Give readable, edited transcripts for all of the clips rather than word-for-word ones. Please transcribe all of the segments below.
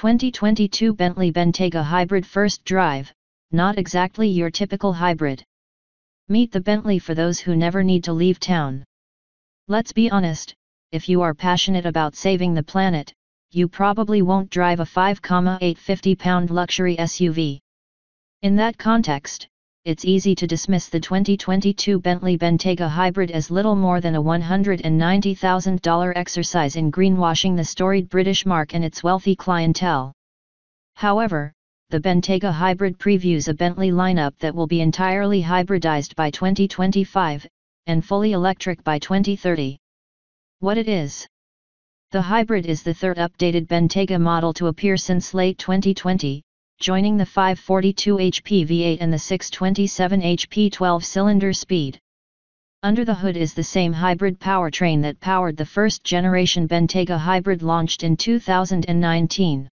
2022 Bentley Bentayga Hybrid First Drive, not exactly your typical hybrid. Meet the Bentley for those who never need to leave town. Let's be honest, if you are passionate about saving the planet, you probably won't drive a 5,850-pound luxury SUV. In that context, it's easy to dismiss the 2022 Bentley Bentayga Hybrid as little more than a $190,000 exercise in greenwashing the storied British marque and its wealthy clientele. However, the Bentayga Hybrid previews a Bentley lineup that will be entirely hybridized by 2025, and fully electric by 2030. What it is? The Hybrid is the third updated Bentayga model to appear since late 2020, joining the 542 HP V8 and the 627 HP 12-cylinder speed. Under the hood is the same hybrid powertrain that powered the first-generation Bentayga Hybrid launched in 2019.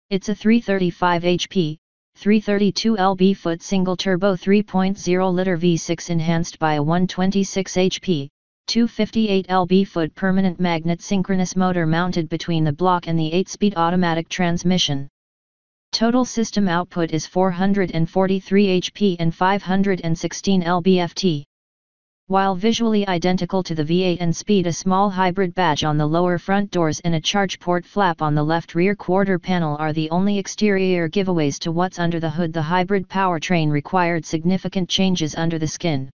It's a 335 HP, 332 lb-foot single-turbo 3.0-liter V6 enhanced by a 126 HP, 258 lb-foot permanent magnet synchronous motor mounted between the block and the 8-speed automatic transmission. Total system output is 443 HP and 516 lb-ft. While visually identical to the V8 and Speed, a small hybrid badge on the lower front doors and a charge port flap on the left rear quarter panel are the only exterior giveaways to what's under the hood. The hybrid powertrain required significant changes under the skin.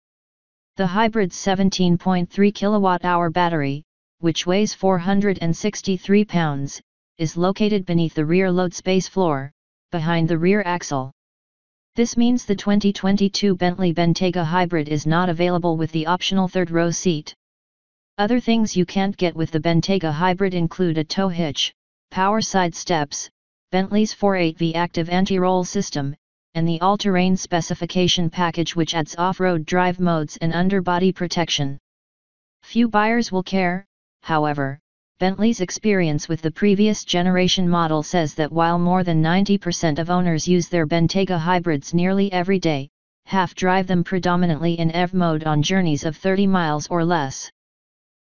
The hybrid's 17.3 kWh battery, which weighs 463 pounds, is located beneath the rear load space floor, behind the rear axle. This means the 2022 Bentley Bentayga Hybrid is not available with the optional third-row seat. Other things you can't get with the Bentayga Hybrid include a tow hitch, power side steps, Bentley's 4.8V active anti-roll system, and the all-terrain specification package which adds off-road drive modes and underbody protection. Few buyers will care, however. Bentley's experience with the previous generation model says that while more than 90% of owners use their Bentayga hybrids nearly every day, half drive them predominantly in EV mode on journeys of 30 miles or less.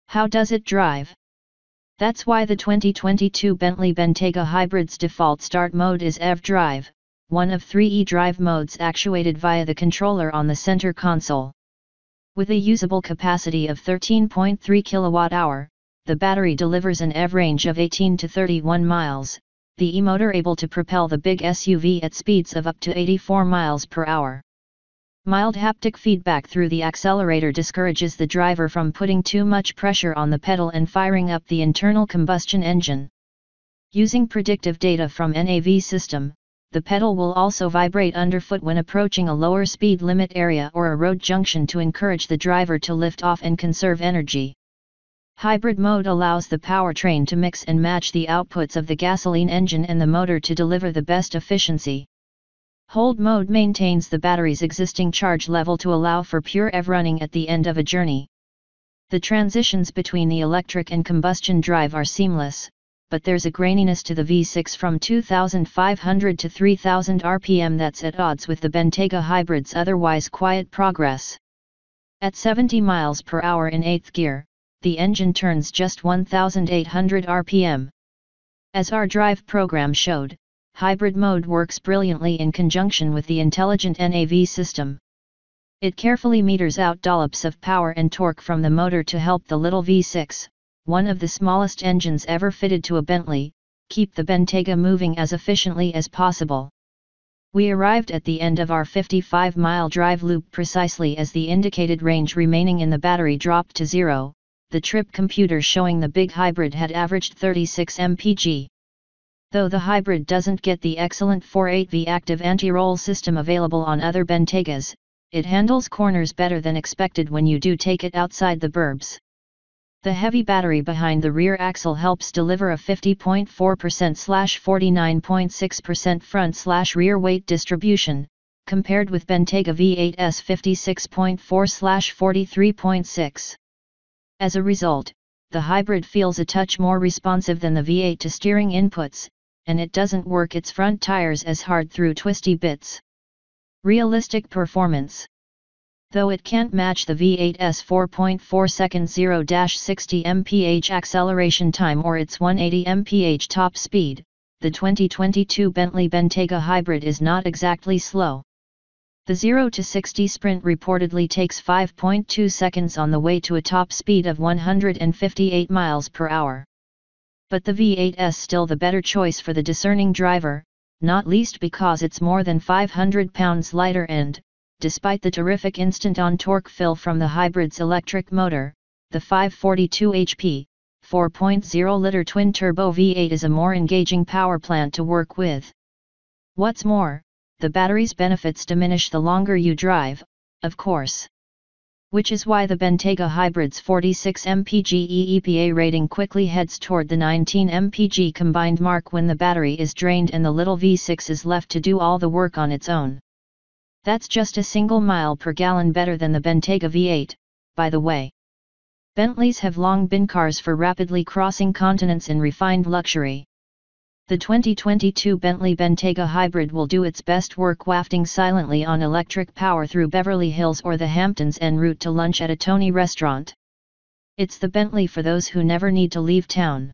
How does it drive? That's why the 2022 Bentley Bentayga Hybrid's default start mode is EV drive, one of three e-drive modes actuated via the controller on the center console. With a usable capacity of 13.3 kWh, the battery delivers an EV range of 18 to 31 miles, the e-motor able to propel the big SUV at speeds of up to 84 miles per hour. Mild haptic feedback through the accelerator discourages the driver from putting too much pressure on the pedal and firing up the internal combustion engine. Using predictive data from NAV system, the pedal will also vibrate underfoot when approaching a lower speed limit area or a road junction to encourage the driver to lift off and conserve energy. Hybrid mode allows the powertrain to mix and match the outputs of the gasoline engine and the motor to deliver the best efficiency. Hold mode maintains the battery's existing charge level to allow for pure EV running at the end of a journey. The transitions between the electric and combustion drive are seamless, but there's a graininess to the V6 from 2,500 to 3,000 RPM that's at odds with the Bentayga Hybrid's otherwise quiet progress. At 70 miles per hour in 8th gear, the engine turns just 1,800 RPM. As our drive program showed, hybrid mode works brilliantly in conjunction with the intelligent NAV system. It carefully meters out dollops of power and torque from the motor to help the little V6, one of the smallest engines ever fitted to a Bentley, keep the Bentayga moving as efficiently as possible. We arrived at the end of our 55-mile drive loop precisely as the indicated range remaining in the battery dropped to zero. The trip computer showing the big hybrid had averaged 36 mpg. Though the hybrid doesn't get the excellent 4.8V active anti-roll system available on other Bentaygas, it handles corners better than expected when you do take it outside the burbs. The heavy battery behind the rear axle helps deliver a 50.4%/49.6% front/rear weight distribution, compared with Bentayga V8's 56.4/43.6. As a result, the hybrid feels a touch more responsive than the V8 to steering inputs, and it doesn't work its front tires as hard through twisty bits. Realistic performance. Though it can't match the V8's 4.4 second 0-60 mph acceleration time or its 180 mph top speed, the 2022 Bentley Bentayga Hybrid is not exactly slow. The 0 to 60 sprint reportedly takes 5.2 seconds on the way to a top speed of 158 miles per hour. But the V8's still the better choice for the discerning driver, not least because it's more than 500 pounds lighter and, despite the terrific instant-on torque fill from the hybrid's electric motor, the 542 HP, 4.0-liter twin-turbo V8 is a more engaging power plant to work with. What's more, the battery's benefits diminish the longer you drive, of course. Which is why the Bentayga Hybrid's 46 mpg EPA rating quickly heads toward the 19 mpg combined mark when the battery is drained and the little V6 is left to do all the work on its own. That's just a single mile per gallon better than the Bentayga V8, by the way. Bentleys have long been cars for rapidly crossing continents in refined luxury. The 2022 Bentley Bentayga Hybrid will do its best work wafting silently on electric power through Beverly Hills or the Hamptons en route to lunch at a Tony restaurant. It's the Bentley for those who never need to leave town.